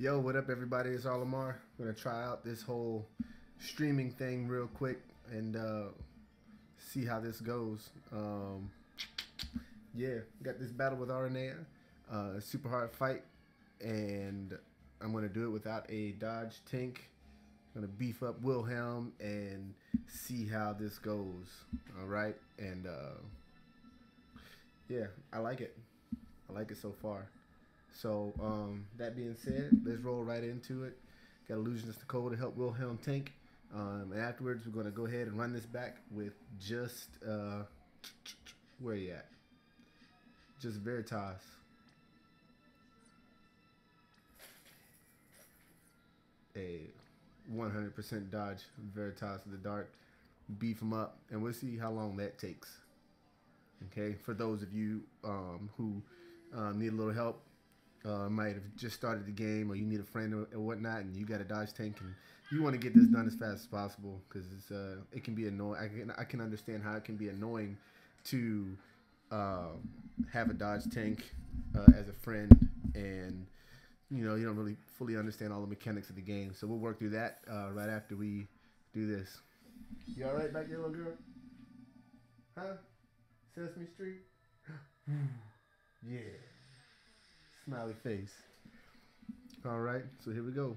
Yo, what up, everybody? It's Alamar. I'm gonna try out this whole streaming thing real quick and see how this goes. Yeah, got this battle with Aranea, super hard fight, and I'm gonna do it without a dodge tank. I'm gonna beef up Wilhelm and see how this goes. All right, and yeah, I like it. I like it so far. So that being said, let's roll right into it. Got Illusionist Nicole to help Wilhelm tank. And afterwards, we're going to go ahead and run this back with just, where you at? Just Veritas. A 100% dodge Veritas of the Dark. Beef him up, and we'll see how long that takes. Okay, for those of you who need a little help, might have just started the game, or you need a friend or whatnot, and you got a dodge tank, and you want to get this done as fast as possible because it can be annoying. I can understand how it can be annoying to have a dodge tank as a friend, and you don't really fully understand all the mechanics of the game. So we'll work through that right after we do this. You all right back there, little girl? Huh? Sesame Street? Yeah. Smiley face. All right, so here we go.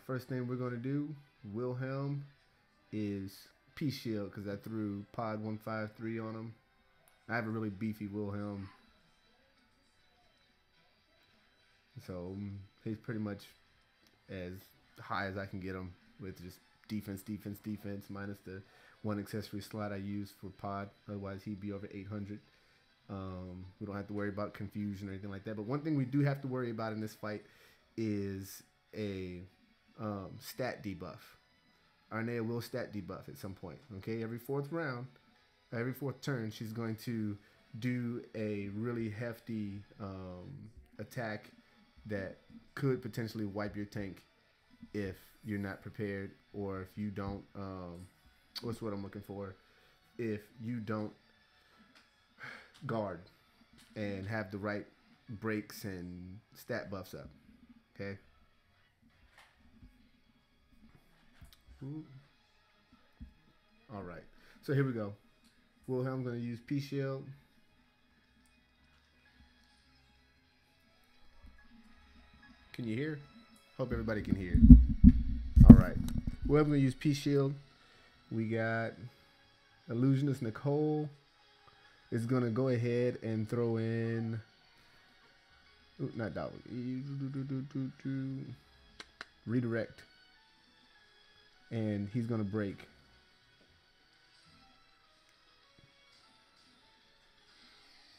First thing we're going to do, Wilhelm, is P-Shield because I threw Pod 153 on him. I have a really beefy Wilhelm. So he's pretty much as high as I can get him with just defense, minus the one accessory slot I use for Pod. Otherwise, he'd be over 800. We don't have to worry about confusion or anything like that. But one thing we do have to worry about in this fight is a stat debuff. Aranea will stat debuff at some point. Okay, every fourth turn, she's going to do a really hefty attack that could potentially wipe your tank if you're not prepared, or if you don't. What's what I'm looking for? If you don't guard and have the right breaks and stat buffs up. Okay. Ooh. All right. So here we go. Wilhelm's going to use P-Shield. Can you hear? Hope everybody can hear. All right. Wilhelm's going to use P-Shield. We got Illusionist Nicole is going to go ahead and throw in, not that one, redirect, and he's going to break.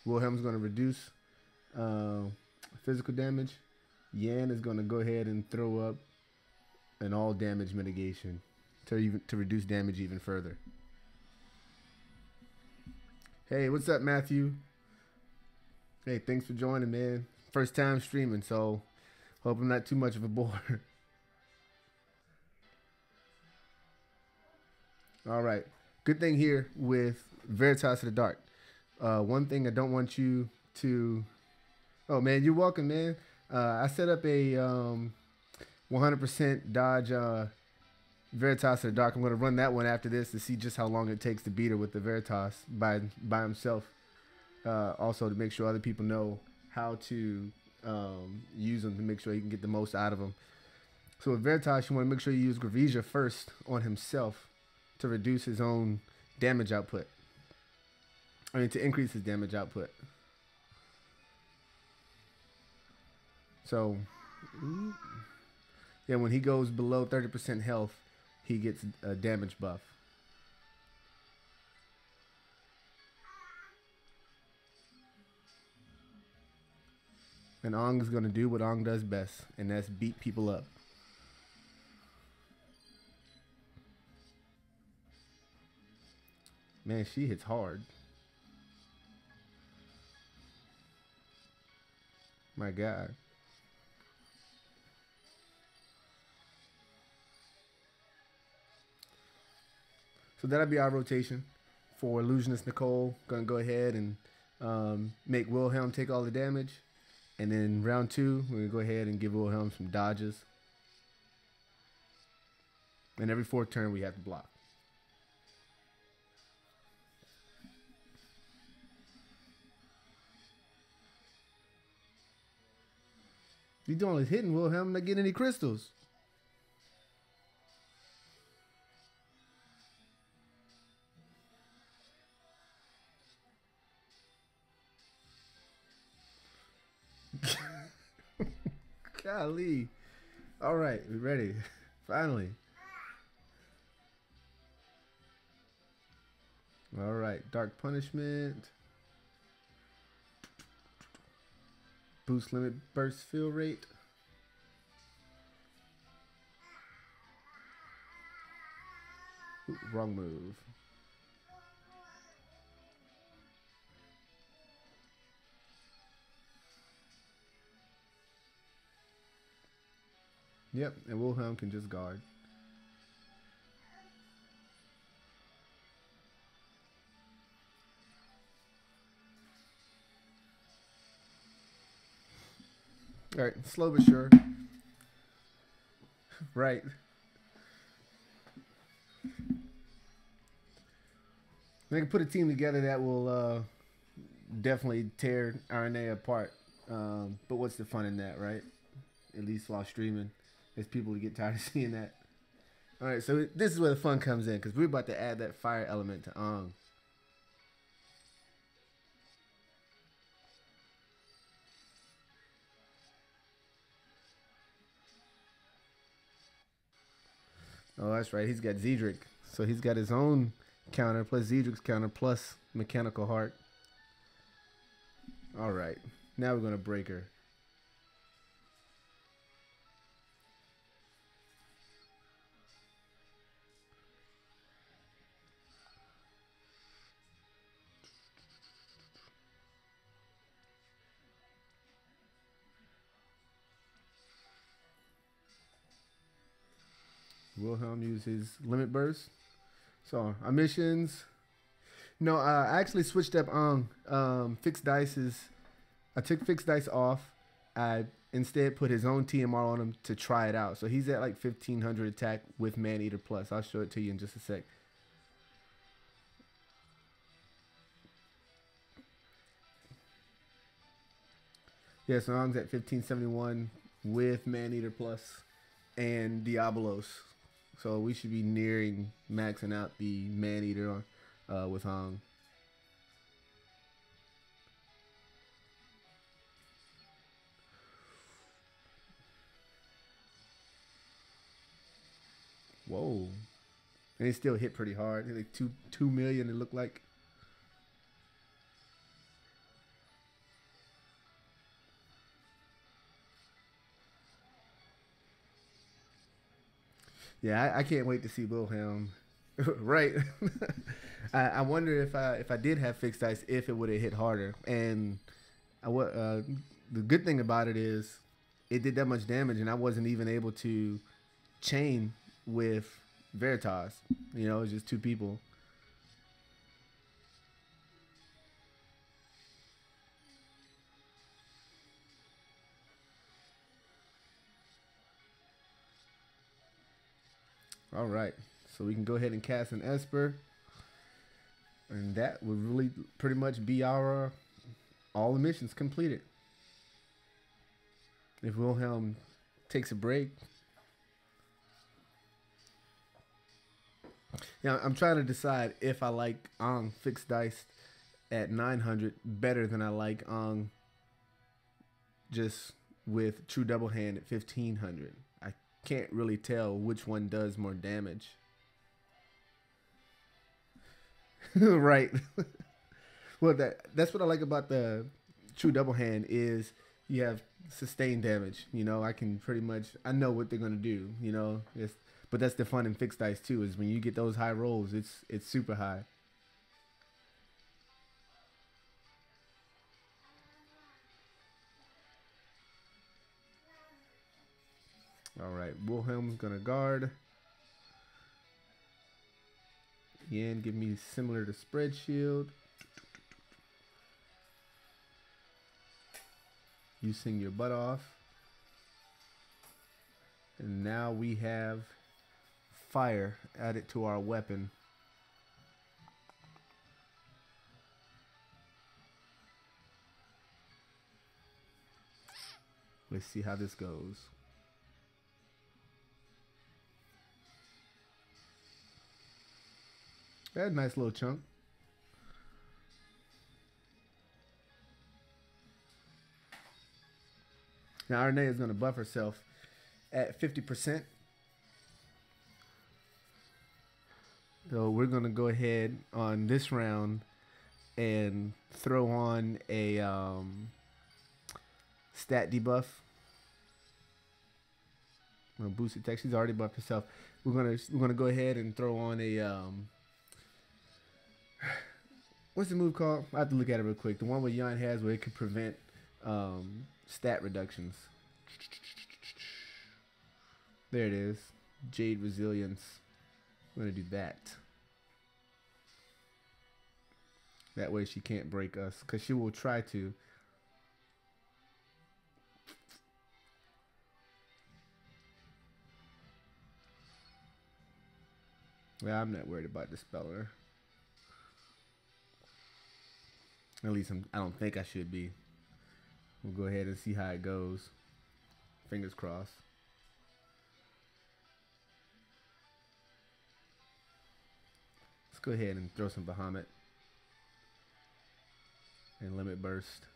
Wilhelm's going to reduce physical damage. Yan is going to go ahead and throw up an all damage mitigation to reduce damage even further. Hey, what's up, Matthew? Hey, thanks for joining, man. First time streaming, so hope I'm not too much of a bore. All right. Good thing here with Veritas of the Dark. One thing I don't want you to... Oh, man, you're welcome, man. I set up a 100% dodge Veritas of the Dark. I'm going to run that one after this to see just how long it takes to beat her with the Veritas by himself. Also to make sure other people know how to use them to make sure he can get the most out of them. So with Veritas, you want to make sure you use Gravisia first on himself to reduce his own damage output. I mean, to increase his damage output. So, yeah, when he goes below 30% health, he gets a damage buff. And Ong is going to do what Ong does best, and that's beat people up. Man, she hits hard. My God. So that'll be our rotation for Illusionist Nicole. Gonna go ahead and make Wilhelm take all the damage. And then round 2, we're going to go ahead and give Wilhelm some dodges. And every 4th turn, we have to block. You doing all this hitting, Wilhelm, not getting any crystals. Golly. All right, we're ready. Finally. All right, Dark Punishment. Boost limit burst fill rate. Ooh, wrong move. Yep, and Wilhelm can just guard. All right, slow but sure. Right. They can put a team together that will definitely tear Aranea apart. But what's the fun in that, right? At least while streaming. There's people who get tired of seeing that. All right, so this is where the fun comes in, because we're about to add that fire element to Ong. Oh, that's right. He's got Zedric. So he's got his own counter plus Zedric's counter plus Mechanical Heart. All right. Now we're going to break her. Wilhelm use his limit burst. So our missions. No, I actually switched up on fixed dice's. I took fixed dice off. I instead put his own TMR on him to try it out. So he's at like 1500 attack with Maneater plus. I'll show it to you in just a sec. Yeah, so Ong's at 1571 with Maneater plus and Diabolos. So we should be nearing maxing out the Maneater with Ong. Whoa. And it still hit pretty hard. Like 2 million, it looked like. Yeah, I can't wait to see Wilhelm. Right. I wonder if I did have fixed dice, if it would have hit harder. And the good thing about it is it did that much damage, and I wasn't even able to chain with Veritas. You know, it was just 2 people. All right, so we can go ahead and cast an Esper, and that would really pretty much be our all the missions completed. If Wilhelm takes a break. Yeah, I'm trying to decide if I like Ong fixed dice at 900 better than I like Ong just with true double hand at 1500. I can't really tell which one does more damage. Right. Well, that's what I like about the true double hand is you have sustained damage. You know, I can pretty much, I know what they're gonna do. You know, but that's the fun in fixed dice too. Is when you get those high rolls, it's super high. All right, Wilhelm's gonna guard. Again, give me similar to spread shield. You sing your butt off. And now we have fire added to our weapon. Let's see how this goes. That's a nice little chunk. Now Aranea is going to buff herself at 50%. So we're going to go ahead on this round and throw on a stat debuff. I'm gonna boost attack. She's already buffed herself. We're gonna go ahead and throw on a what's the move called? I have to look at it real quick. The one where Yan has where it could prevent stat reductions. There it is. Jade Resilience. I'm gonna do that. That way she can't break us, because she will try to. Yeah, I'm not worried about dispelling her. At least I don't think I should be. We'll go ahead and see how it goes. Fingers crossed. Let's go ahead and throw some Bahamut. And Limit Burst.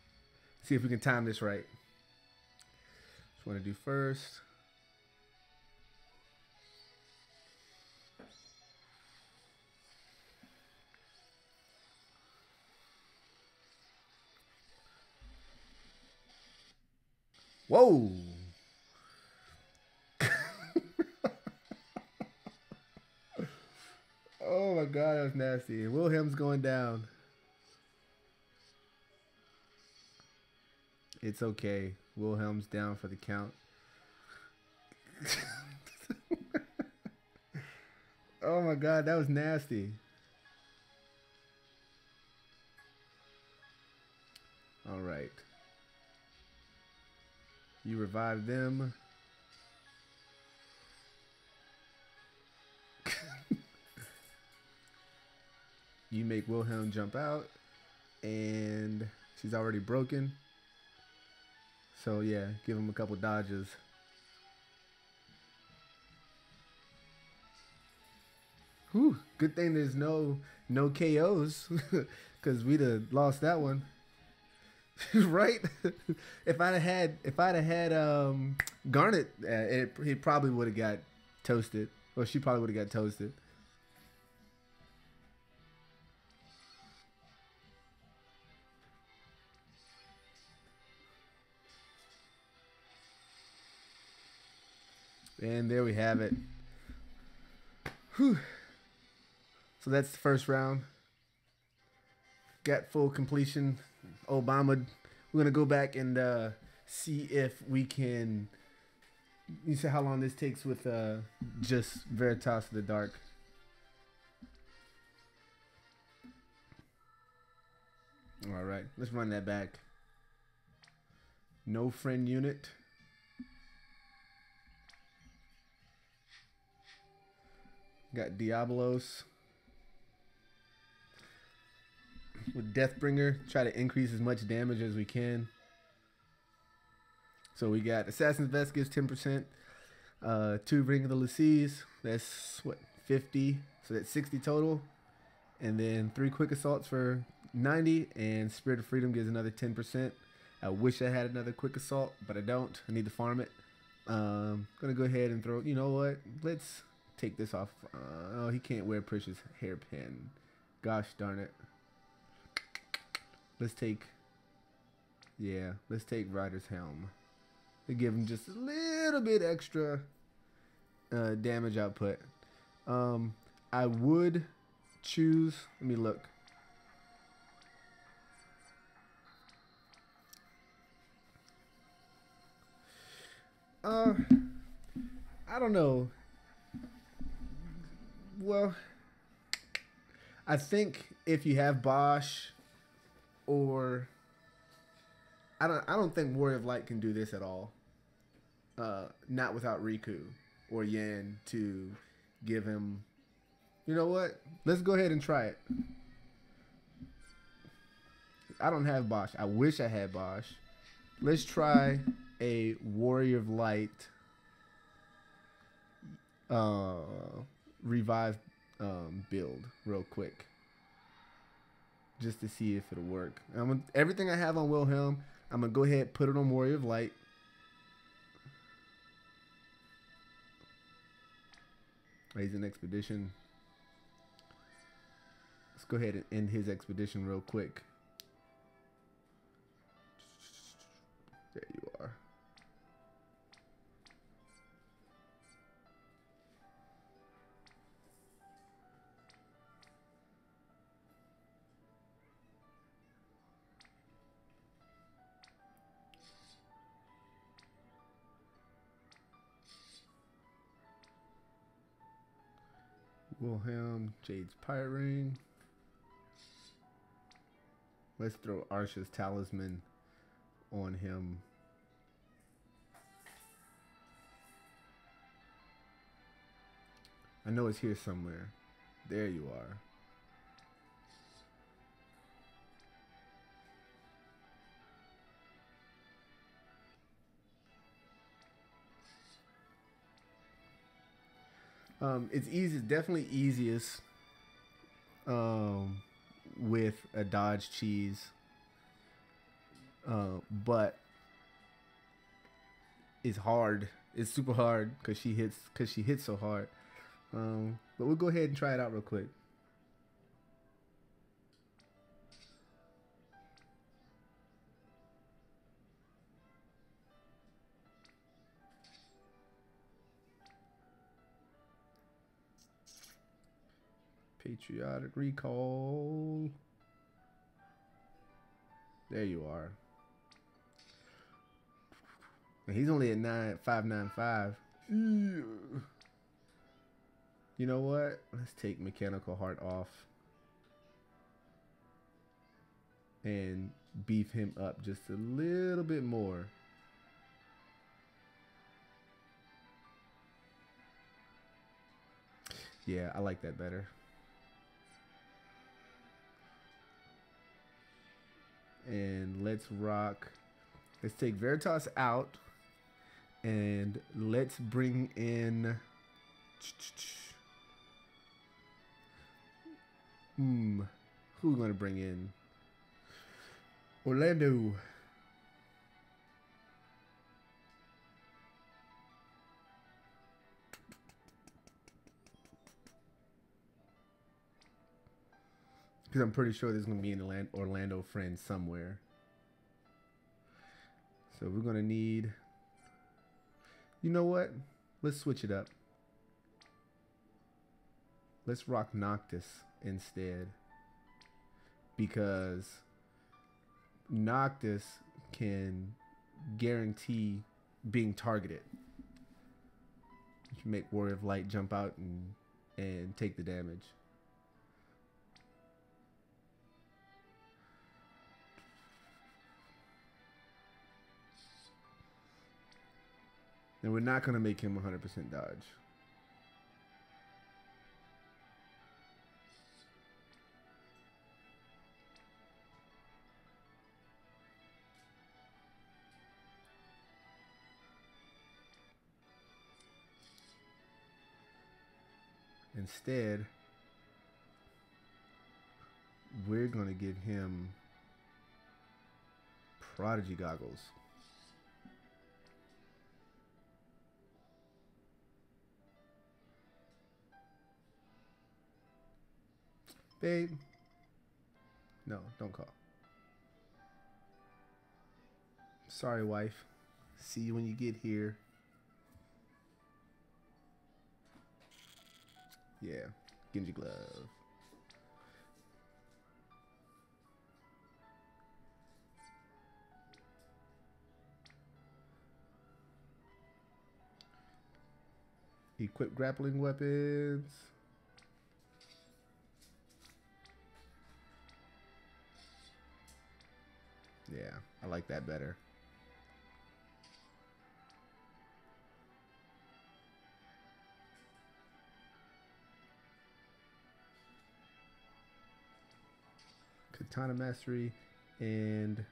See if we can time this right. Just want to do first. Whoa! Oh my God, that was nasty. Wilhelm's going down. It's okay. Wilhelm's down for the count. Oh my God, that was nasty. All right. You revive them. You make Wilhelm jump out, and she's already broken. So yeah, give him a couple dodges. Whew, good thing there's no KOs, because we'd have lost that one. Right? If I'd have had Garnet, he probably would have got toasted, or she probably would have got toasted. And there we have it. Whew. So that's the first round. Got full completion. Obama. We're gonna go back and see if we can. You see how long this takes with just Veritas of the Dark. All right, let's run that back. No friend unit. Got Diabolos. With Deathbringer, try to increase as much damage as we can. So we got Assassin's Vest gives 10%. 2 Ring of the Lacies, that's what, 50. So that's 60 total. And then 3 Quick Assaults for 90. And Spirit of Freedom gives another 10%. I wish I had another Quick Assault, but I don't. I need to farm it. Gonna go ahead and throw, you know what? Let's take this off. Oh, he can't wear Precious Hairpin. Gosh darn it. Let's take Rider's Helm. To give him just a little bit extra damage output. I would choose, let me look. I don't know. Well, I think if you have Bosch or I don't think Warrior of Light can do this at all. Not without Riku or Yan to give him. You know what? Let's go ahead and try it. I don't have Bosch. I wish I had Bosch. Let's try a Warrior of Light revive build real quick, just to see if it'll work. Everything I have on Wilhelm, I'm gonna go ahead and put it on Warrior of Light. He's an expedition. Let's go ahead and end his expedition real quick. There you are. Wilhelm, Jade's Pirate Ring. Let's throw Arsha's Talisman on him. I know it's here somewhere. There you are. It's easy. It's definitely easiest with a dodge cheese, but it's hard. It's super hard because she hits so hard. But we'll go ahead and try it out real quick. Patriotic Recall. There you are. And he's only at 595. You know what? Let's take Mechanical Heart off and beef him up just a little bit more. Yeah, I like that better. And let's take Veritas out, and let's bring in who are we gonna bring in? Orlando. Because I'm pretty sure there's going to be an Orlando friend somewhere. So we're going to need... You know what? Let's switch it up. Let's rock Noctis instead. Because Noctis can guarantee being targeted. You can make Warrior of Light jump out and take the damage. And we're not going to make him 100% dodge. Instead, we're going to give him Prodigy Goggles. Babe. No, don't call. Sorry, wife. See you when you get here. Yeah, Genji Glove. Equip grappling weapons. Yeah, I like that better. Katana Mastery, and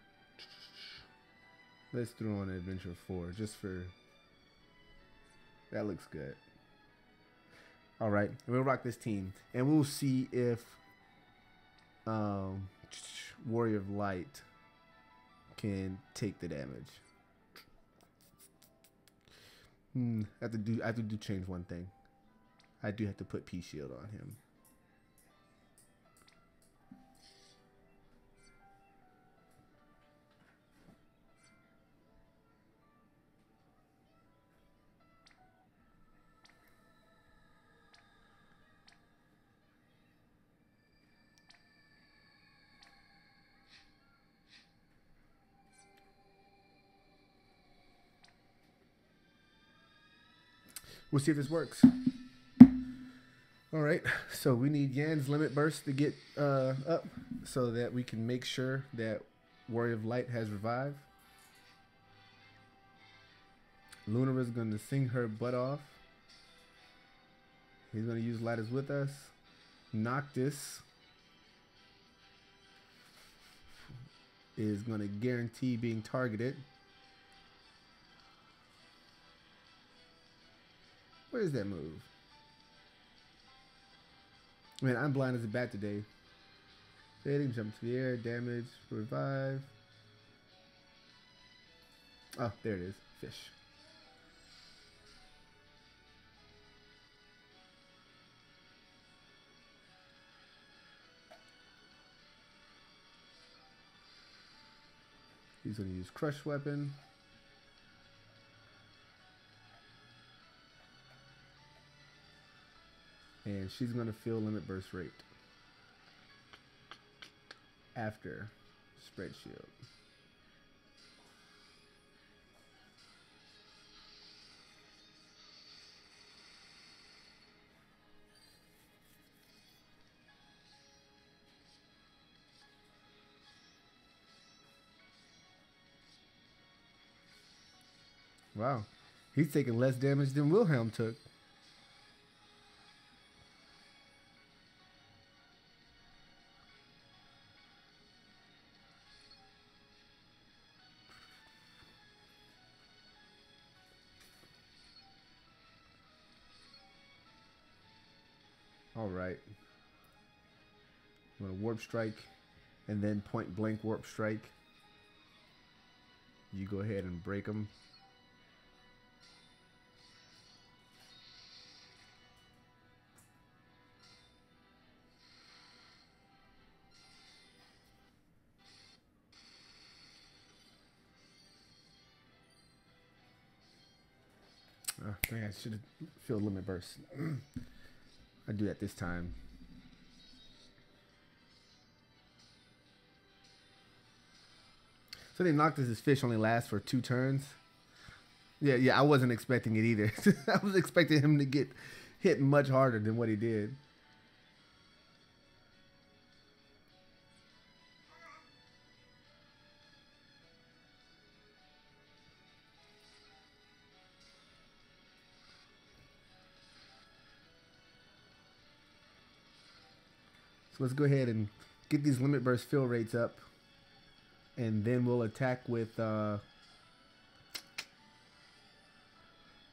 let's throw on Adventure 4 just for that. Looks good. All right, we'll rock this team, and we'll see if Warrior of Light can take the damage. I have to do change one thing. I do have to put P shield on him. We'll see if this works. All right, so we need Yan's Limit Burst to get up so that we can make sure that Warrior of Light has revived. Lunara's going to sing her butt off. He's going to use Light is with us. Noctis is going to guarantee being targeted. Where is that move? Man, I'm blind as a bat today. Fading, jump to the air, damage, revive. Oh, there it is. Fish. He's going to use Crush Weapon. And she's going to feel Limit Burst Rate after Spread Shield. Wow. He's taking less damage than Wilhelm took. All right. I'm going to Warp Strike and then Point Blank Warp Strike. You go ahead and break them. Oh, man, I should have filled Limit Burst. I do that this time. So they knocked this fish only lasts for 2 turns. Yeah, I wasn't expecting it either. I was expecting him to get hit much harder than what he did. So let's go ahead and get these Limit Burst fill rates up. And then we'll attack with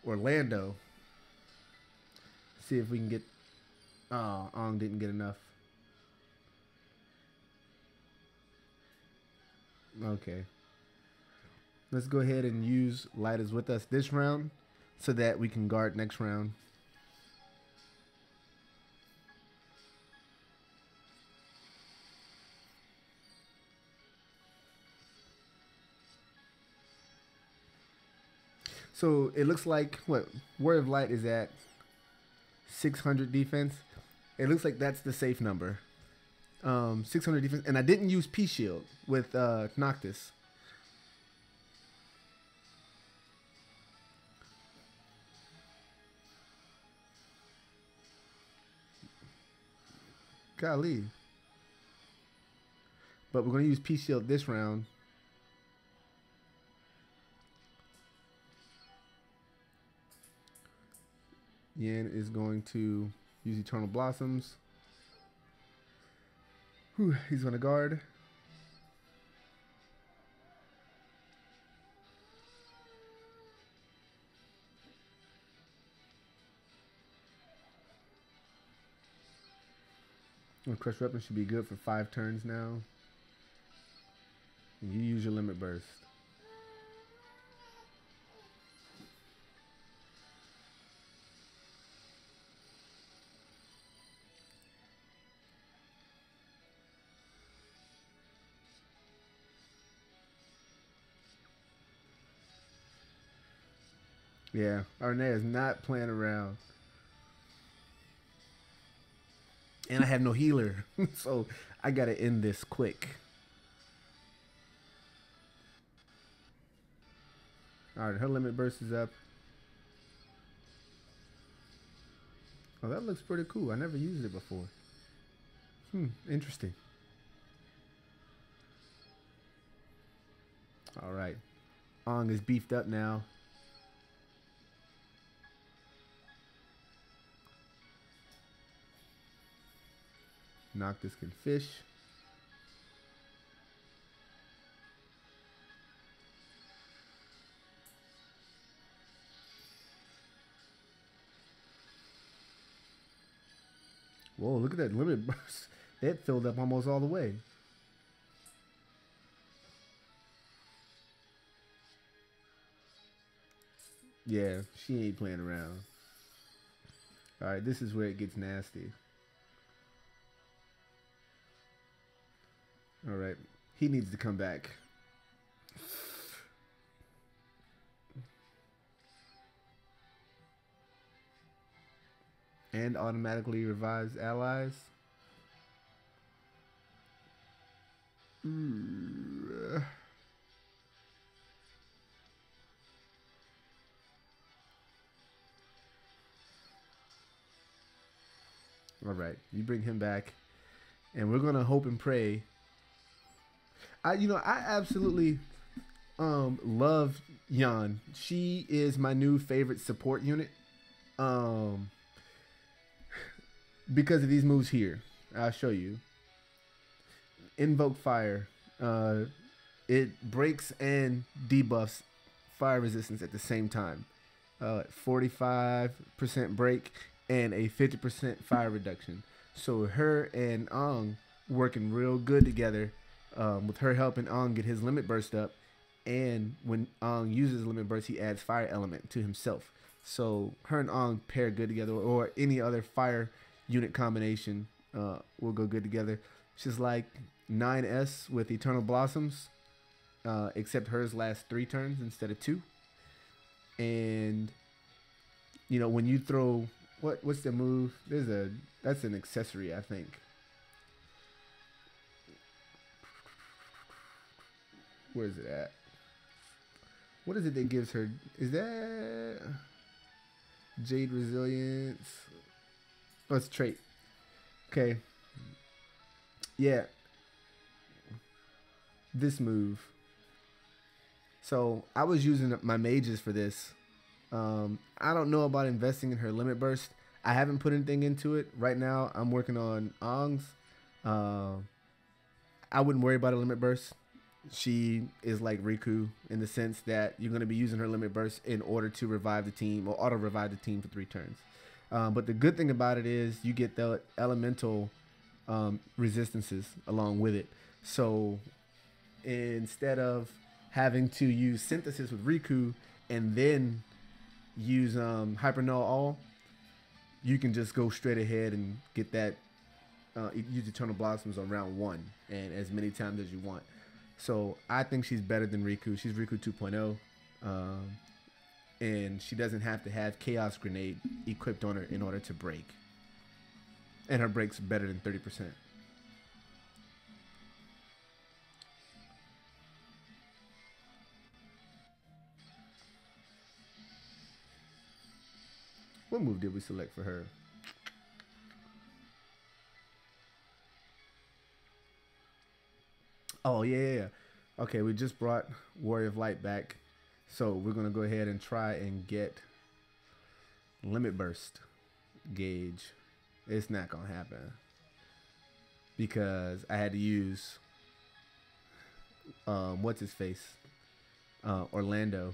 Orlando. See if we can get... Oh, Ong didn't get enough. Okay. Let's go ahead and use Light is with us this round so that we can guard next round. So it looks like what Warrior of Light is at 600 defense. It looks like that's the safe number. 600 defense, and I didn't use P Shield with Noctis. Golly. But we're going to use P Shield this round Yan is going to use Eternal Blossoms. Whew, he's going to guard. Crush Weapon should be good for 5 turns now. And you use your Limit Burst. Yeah, Aranea is not playing around. And I have no healer, so I gotta end this quick. Alright, her Limit Burst is up. Oh, that looks pretty cool. I never used it before. Interesting. Alright. Ong is beefed up now. Noctis can fish. Whoa, look at that Limit Burst. That filled up almost all the way. Yeah, she ain't playing around. Alright, this is where it gets nasty. Alright, he needs to come back. And automatically revives allies. Alright, you bring him back. And we're gonna hope and pray. I absolutely love Yan. She is my new favorite support unit. Because of these moves here. I'll show you. Invoke Fire. It breaks and debuffs fire resistance at the same time. 45% break and a 50% fire reduction. So her and Ong working real good together, with her helping Ong get his Limit Burst up. And when Ong uses Limit Burst, he adds Fire Element to himself. So her and Ong pair good together, or any other fire unit combination will go good together. She's like 9S with Eternal Blossoms, except hers lasts 3 turns instead of 2. And when you throw what's the move? That's an accessory, I think. Where is it at? What is it that gives her? Is that Jade Resilience? Oh, it's a trait. Okay. Yeah. This move. So I was using my mages for this. I don't know about investing in her Limit Burst. I haven't put anything into it. Right now, I'm working on Ong's. I wouldn't worry about a Limit Burst. She is like Riku in the sense that you're going to be using her Limit Burst in order to revive the team or auto-revive the team for 3 turns. But the good thing about it is you get the elemental resistances along with it. So instead of having to use Synthesis with Riku and then use Hypernull All, you can just go straight ahead and get that, use Eternal Blossoms on round 1 and as many times as you want. So I think she's better than Riku. She's Riku 2.0. And she doesn't have to have Chaos Grenade equipped on her in order to break. And her break's better than 30%. What move did we select for her? Oh, yeah. Okay, we just brought Warrior of Light back. So we're going to go ahead and try and get limit burst gauge. It's not gonna happen because I had to use what's his face, Orlando.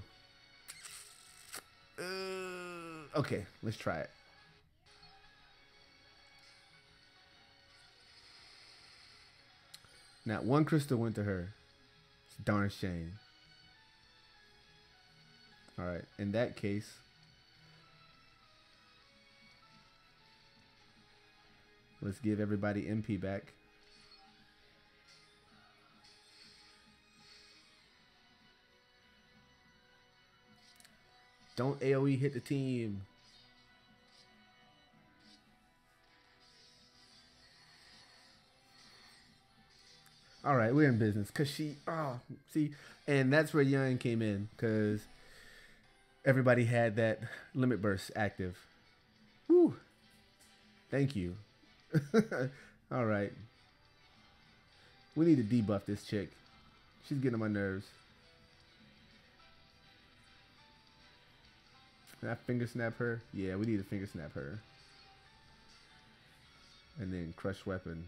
Okay, let's try it. Not one crystal went to her. It's a darn shame. All right, in that case, let's give everybody MP back. Don't AoE hit the team. All right, we're in business. Cause she, see, and that's where Young came in, cause everybody had that limit burst active. Woo! Thank you. All right, we need to debuff this chick. She's getting on my nerves. Can I finger snap her? Yeah, we need to finger snap her. And then crush weapon.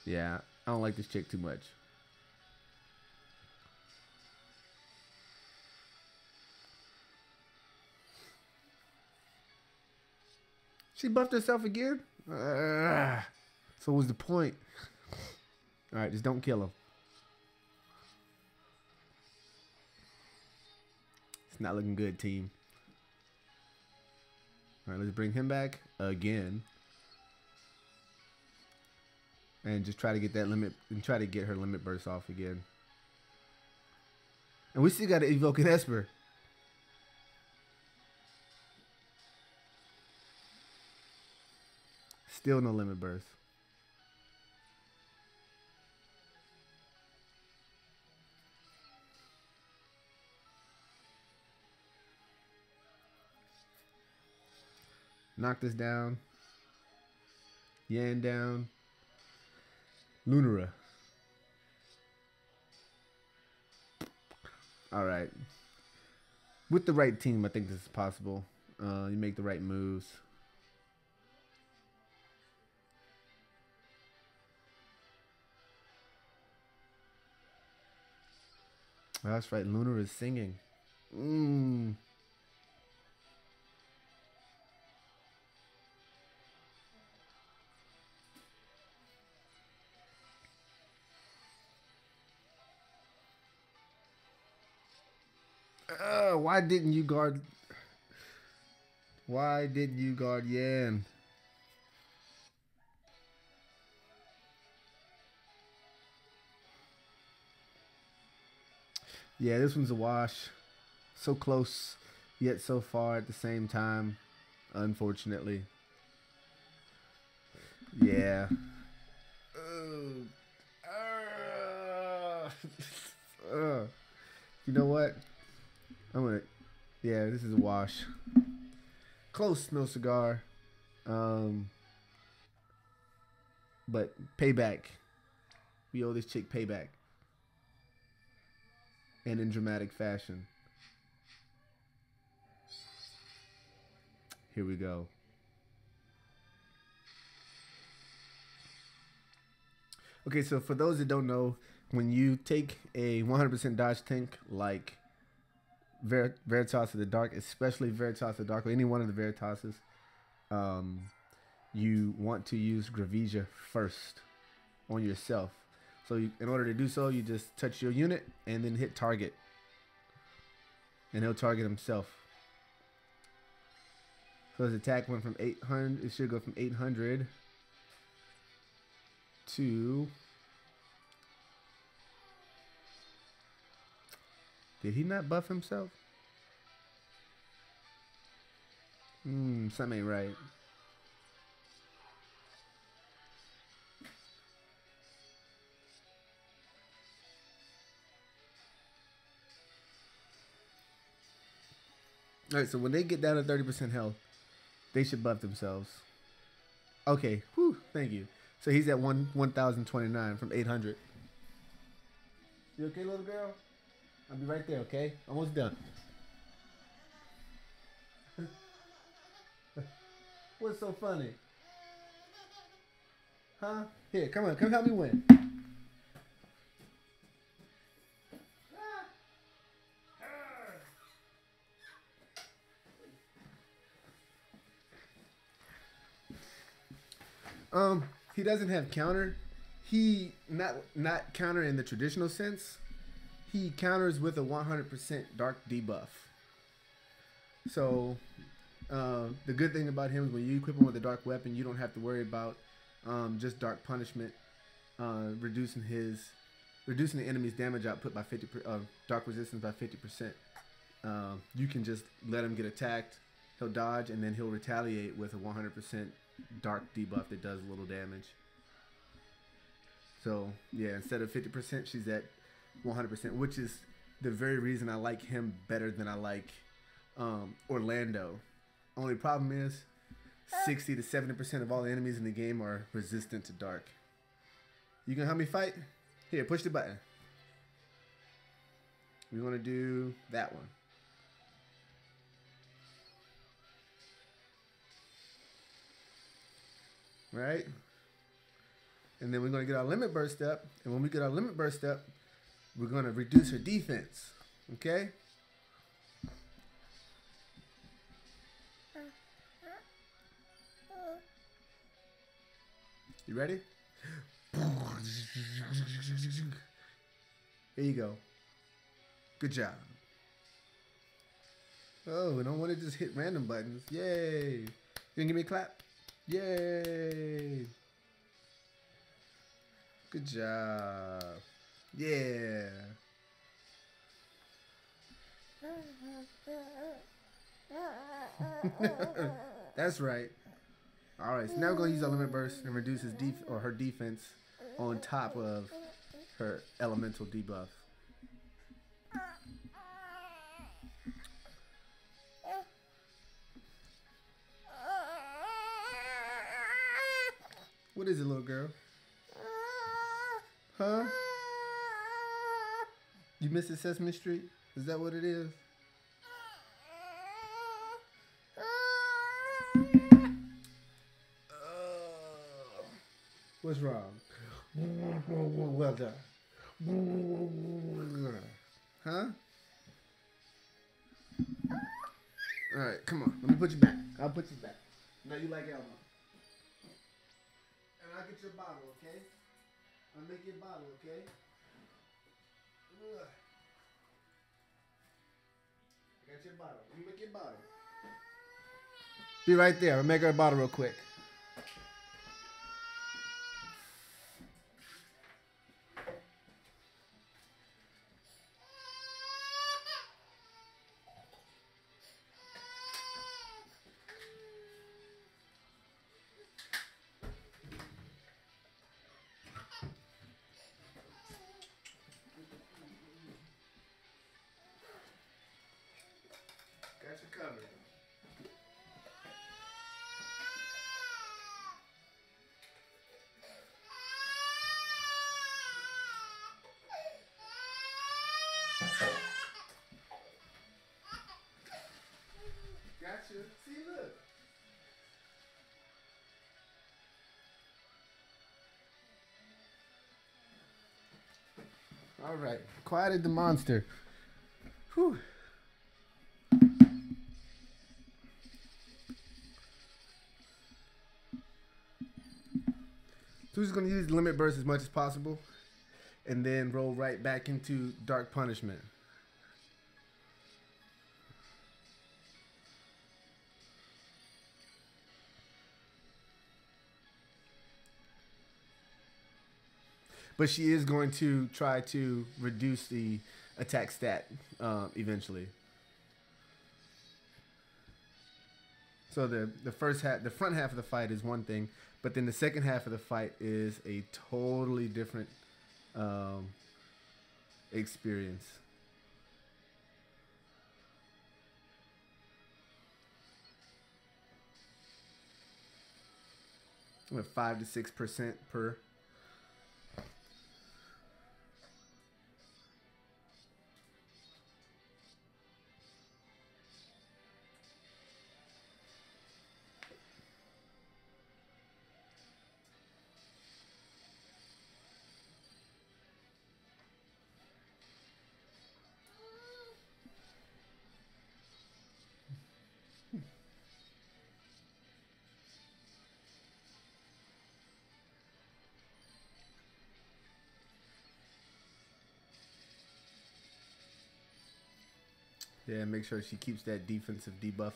Yeah, I don't like this chick too much. She buffed herself again? So what was the point? Alright, just don't kill him. It's not looking good, team. Alright, let's bring him back again. And just try to get that limit, and try to get her limit burst off again. And we still got to evoke an Esper. Still no limit burst. Knock this down. Yan down. Lunara. All right. With the right team, I think this is possible. You make the right moves. Oh, that's right. Lunara is singing. Why didn't you guard? Why didn't you guard Yan? Yeah, this one's a wash. So close, yet so far at the same time. Unfortunately. Yeah. You know what? I'm gonna. Yeah, this is a wash. Close, no cigar. But payback. We owe this chick payback. And in dramatic fashion. Here we go. Okay, so for those that don't know, when you take a 100% dodge tank like Veritas of the Dark, especially Veritas of the Dark, or any one of the Veritasuses, you want to use Gravesia first on yourself. So in order to do so, you just touch your unit and then hit target. And he'll target himself. So his attack went from 800, it should go from 800 to... Did he not buff himself? Something ain't right. All right, so when they get down to 30% health, they should buff themselves. Okay, whew, thank you. So he's at 1,029 from 800. You okay, little girl? I'll be right there, okay? Almost done. What's so funny? Huh? Here, come on. Come help me win. He doesn't have counter. He not counter in the traditional sense. He counters with a 100% dark debuff. So the good thing about him is when you equip him with a dark weapon, you don't have to worry about just dark punishment, reducing the enemy's damage output by 50%, dark resistance by 50%. You can just let him get attacked. He'll dodge and then he'll retaliate with a 100% dark debuff that does a little damage. So yeah, instead of 50%, she's at 100%, which is the very reason I like him better than I like Orlando. Only problem is 60 to 70% of all the enemies in the game are resistant to dark. You gonna help me fight? Here, push the button. We want to do that one. Right? And then we're going to get our limit burst up. And when we get our limit burst up, we're going to reduce her defense. Okay? You ready? Here you go. Good job. Oh, and I want to just hit random buttons. Yay. You gonna give me a clap? Yay. Good job. Yeah. That's right. All right, so now we're going to use our limit burst and reduce his her defense on top of her elemental debuff. What is it, little girl? Huh? You missed the Sesame Street? Is that what it is? What's wrong? Well done. Huh? Alright, come on. Let me put you back. I'll put you back. Now you like Elmo. And I'll get your bottle, okay? I'll make your bottle, okay? Ugh. I got your bottle. Let me make your bottle. Be right there. I'll make her a bottle real quick. Got you covered. Gotcha. See, look. All right. Quieted the monster. Whew. So we're just going to use limit burst as much as possible and then roll right back into dark punishment. But she is going to try to reduce the attack stat eventually. So the front half of the fight is one thing, but then the second half of the fight is a totally different experience. with 5 to 6% per. Yeah, make sure she keeps that defensive debuff.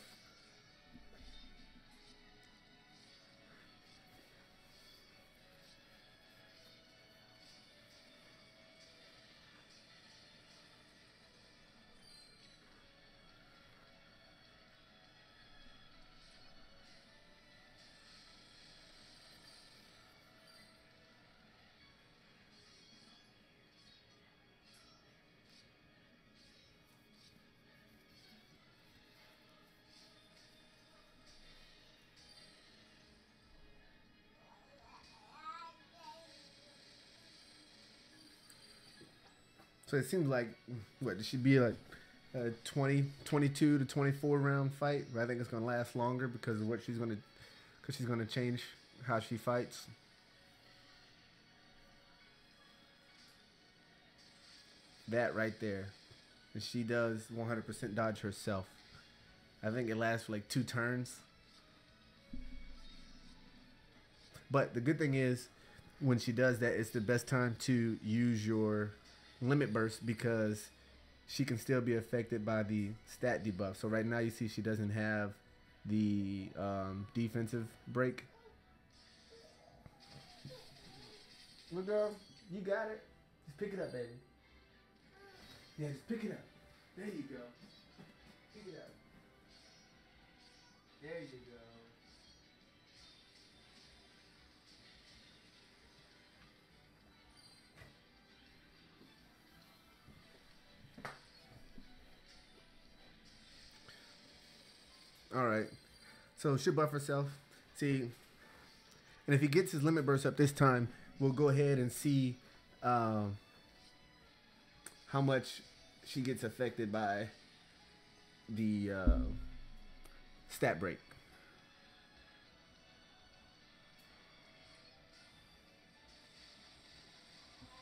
So it seems like, what, it should be like a 22 to 24 round fight. But I think it's going to last longer because of what she's going to, because she's going to change how she fights. That right there. And she does 100% dodge herself. I think it lasts for like 2 turns. But the good thing is, when she does that, it's the best time to use your limit burst because she can still be affected by the stat debuff. So right now you see she doesn't have the defensive break. Look, girl, you got it. Just pick it up, baby. Yeah, just pick it up. There you go. Pick it up. There you go. All right. So she'll buff herself. See, and if he gets his limit burst up this time, we'll go ahead and see how much she gets affected by the stat break.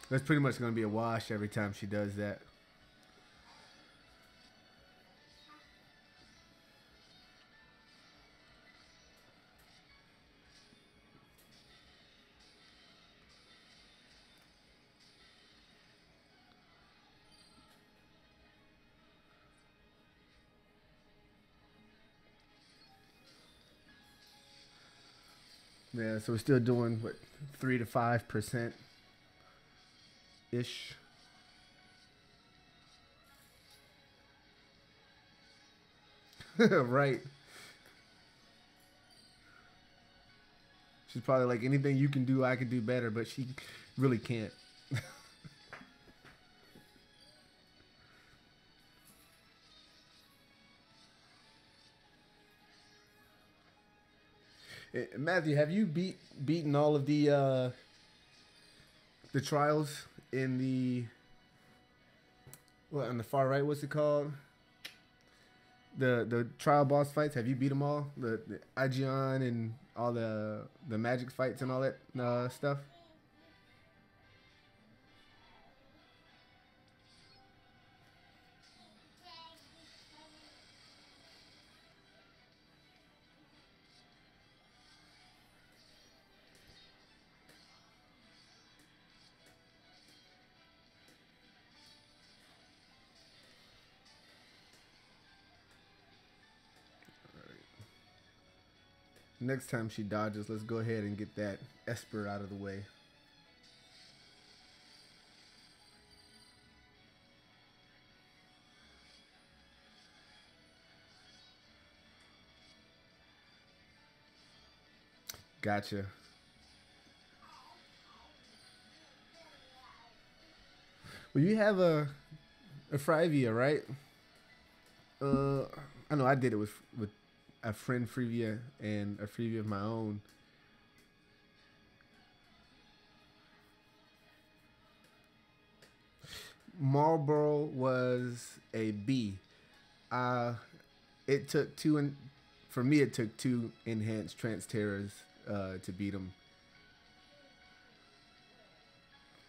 That's pretty much going to be a wash every time she does that. Yeah, so we're still doing what, 3 to 5% ish. Right. She's probably like, anything you can do, I can do better, but she really can't. Matthew, have you beaten all of the trials in the, what, on the far right? What's it called? The trial boss fights. Have you beat them all? The Aegeon and all the magic fights and all that stuff. Next time she dodges, let's go ahead and get that Esper out of the way. Gotcha. Well, you have a Frivia, right? I know I did it with a friend Frivia and a Frivia of my own. Marlboro was a B. Uh, it took two, and for me, it took two enhanced trance terrors to beat him.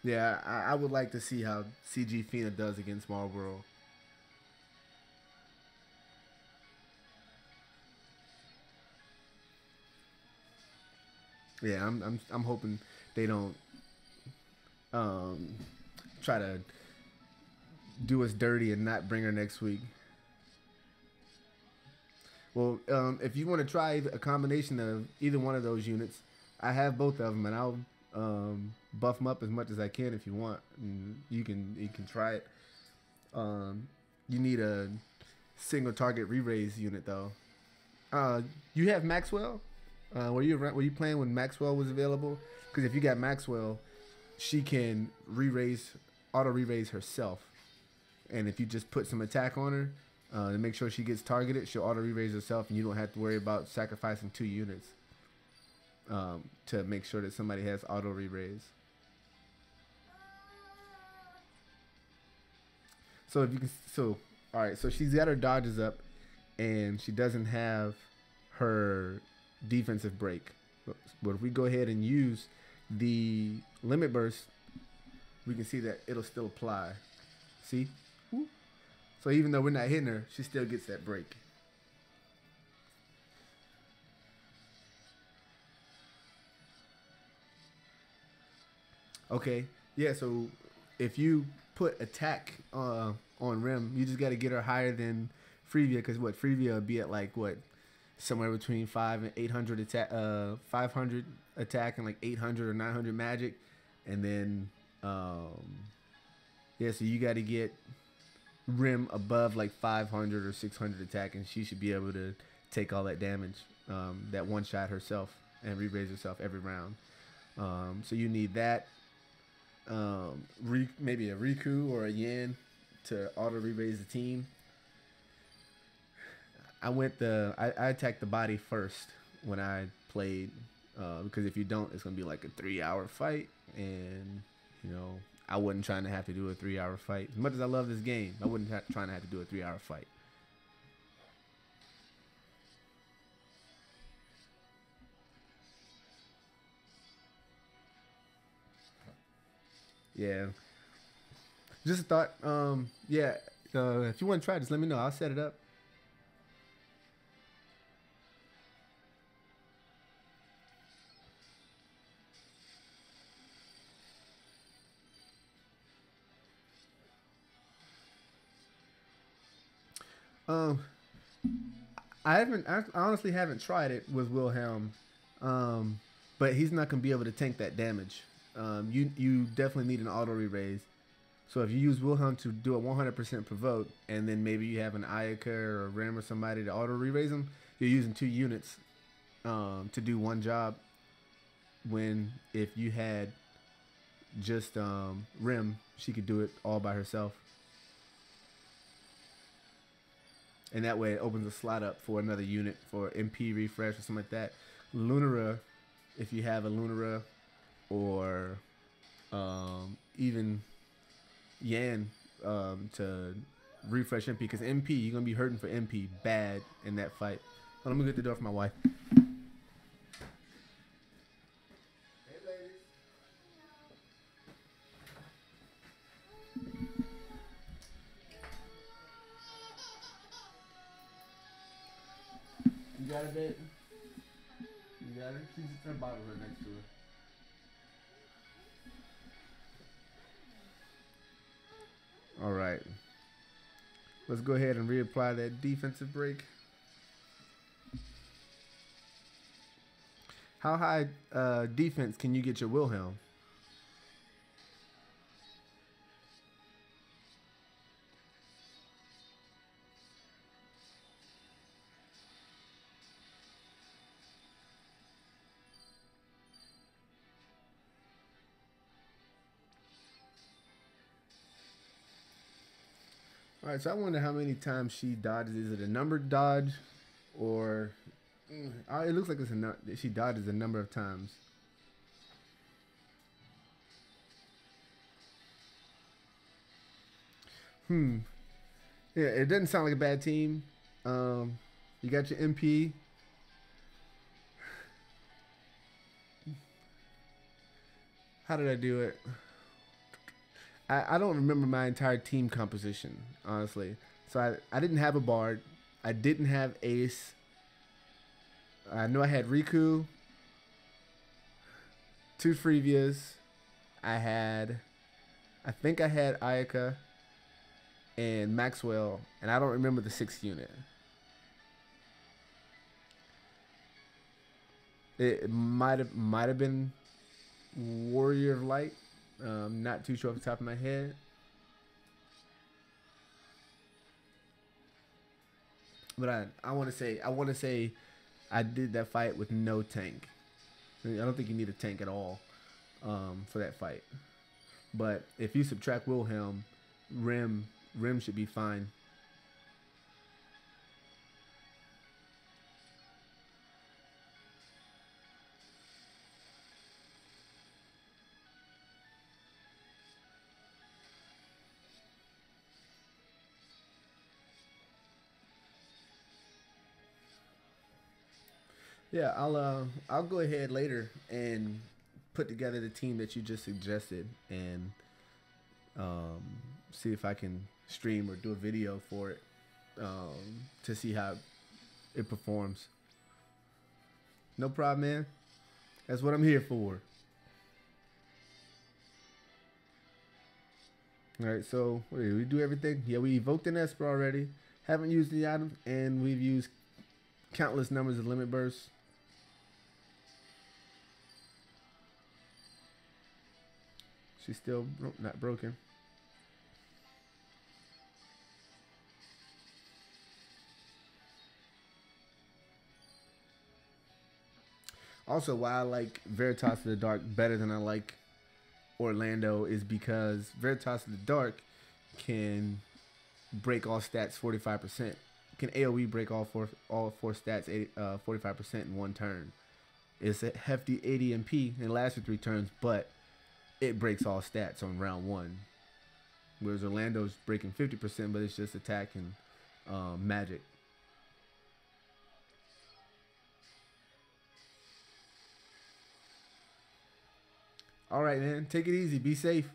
Yeah, I would like to see how CG Fina does against Marlboro. Yeah, I'm hoping they don't um, try to do us dirty and not bring her next week. Well, if you want to try a combination of either one of those units, I have both of them, and I'll buff them up as much as I can if you want. And you can try it. Um, you need a single target re-raise unit though. You have Maxwell. Were you playing when Maxwell was available? Because if you got Maxwell, she can re-raise, auto re-raise herself. And if you just put some attack on her to make sure she gets targeted, she'll auto re-raise herself, and you don't have to worry about sacrificing two units to make sure that somebody has auto re-raise. So if you can, all right. So she's got her dodges up, and she doesn't have her defensive break. But if we go ahead and use the limit burst, we can see that it'll still apply. See? So even though we're not hitting her, she still gets that break. Okay. Yeah, so if you put attack on Rim, you just got to get her higher than Freevia, because what, Freevia would be at like what, somewhere between 5 and 800 attack, 500 attack and like 800 or 900 magic, and then yeah, so you got to get Rim above like 500 or 600 attack, and she should be able to take all that damage, that one shot herself, and re-raise herself every round. So you need that, maybe a Riku or a Yan to auto re-raise the team. I attacked the body first when I played, because if you don't, it's gonna be like a 3-hour fight, and you know I wasn't trying to have to do a 3-hour fight. As much as I love this game, I wasn't trying to have to do a 3-hour fight. Yeah, just a thought. Yeah, if you want to try, just let me know. I'll set it up. Um, I haven't. I honestly haven't tried it with Wilhelm, um, but he's not gonna be able to tank that damage. You definitely need an auto re-raise. So if you use Wilhelm to do a 100% provoke, and then maybe you have an Ayaka or a Rim or somebody to auto re-raise them, you're using two units to do one job. When if you had just Rim, she could do it all by herself. And that way it opens a slot up for another unit for MP refresh or something like that. Lunara, if you have a Lunara, or even Yan to refresh MP, because MP, you're going to be hurting for MP bad in that fight. Hold on, let me get the door for my wife. Hey, ladies. You got it, babe? You got it? She's her bottle right next to her. All right. Let's go ahead and reapply that defensive break. How high defense can you get your Wilhelm? All right, so I wonder how many times she dodges. Is it a numbered dodge, or it looks like she dodges a number of times. Hmm. Yeah, it doesn't sound like a bad team. You got your MP. How did I do it? I don't remember my entire team composition, honestly. So I didn't have a Bard. I didn't have Ace. I know I had Riku, two Freevias. I think I had Ayaka and Maxwell, and I don't remember the sixth unit. It might have been Warrior of Light. Not too sure off the top of my head. But I want to say I did that fight with no tank. I don't think you need a tank at all for that fight. But if you subtract Wilhelm, Rim should be fine. Yeah, I'll go ahead later and put together the team that you just suggested and um, see if I can stream or do a video for it to see how it performs. No problem, man. That's what I'm here for. All right, so wait, we do everything. Yeah, we evoked an Esper already. Haven't used the item, and we've used countless numbers of limit bursts. She's still not broken. Also, why I like Veritas of the Dark better than I like Orlando is because Veritas of the Dark can break all stats 45%. Can AoE break all four stats 45% in one turn. It's a hefty 80 MP and it lasts for 3 turns, but it breaks all stats on round one. Whereas Orlando's breaking 50%, but it's just attack and magic. All right, man. Take it easy. Be safe.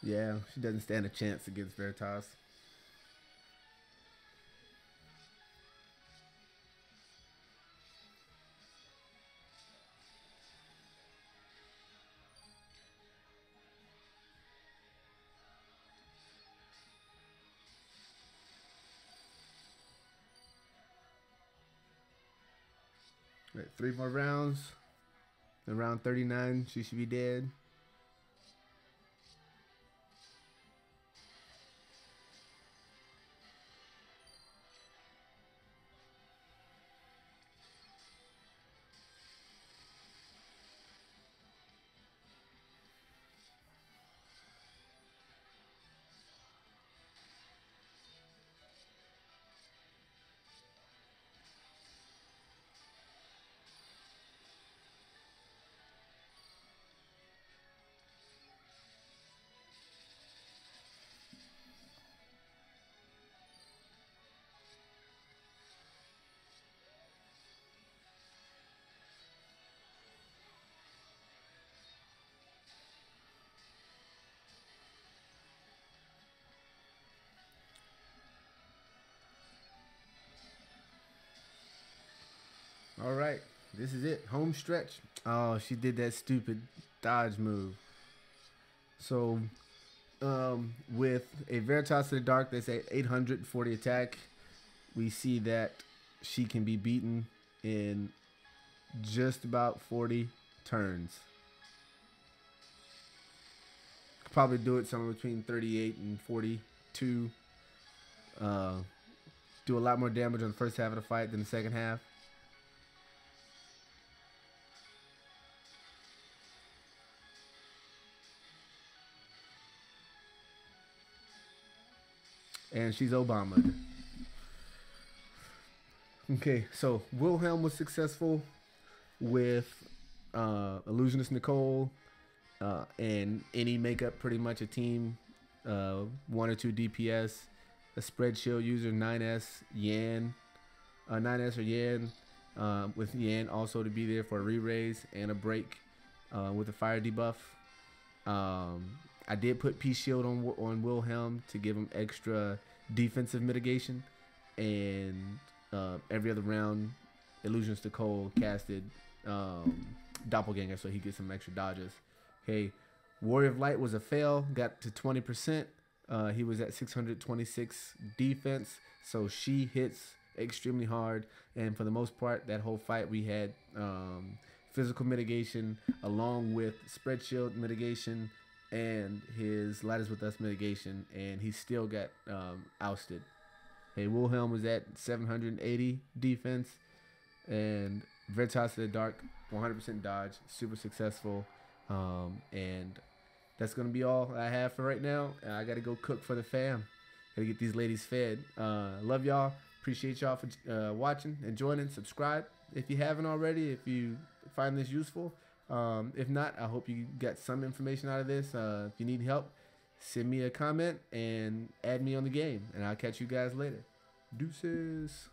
Yeah, she doesn't stand a chance against Veritas. Right, 3 more rounds. In round 39, she should be dead. All right, this is it. Home stretch. Oh, she did that stupid dodge move. So, with a Veritas of the Dark that's at 840 attack, we see that she can be beaten in just about 40 turns. Could probably do it somewhere between 38 and 42. Uh, do a lot more damage on the first half of the fight than the second half. and she's Obama. Okay, so Wilhelm was successful with Illusionist Nicole and any makeup, pretty much a team, 1 or 2 DPS, a spread shield user, 9S, Yan, 9S or Yan, with Yan also to be there for a re-raise and a break with a fire debuff. I did put Peace Shield on Wilhelm to give him extra defensive mitigation, and every other round, Illusions to Cole casted Doppelganger, so he gets some extra dodges. Okay, Warrior of Light was a fail, got to 20%. He was at 626 defense, so she hits extremely hard, and for the most part, that whole fight we had physical mitigation along with spread shield mitigation and his Lighters with Us mitigation, and he still got ousted. Hey, Wilhelm was at 780 defense, and Veritas of the Dark, 100% dodge, super successful, and that's gonna be all I have for right now. I gotta go cook for the fam. Gotta get these ladies fed. Love y'all. Appreciate y'all for watching and joining. Subscribe if you haven't already, if you find this useful. If not, I hope you got some information out of this. If you need help, send me a comment and add me on the game, and I'll catch you guys later. Deuces.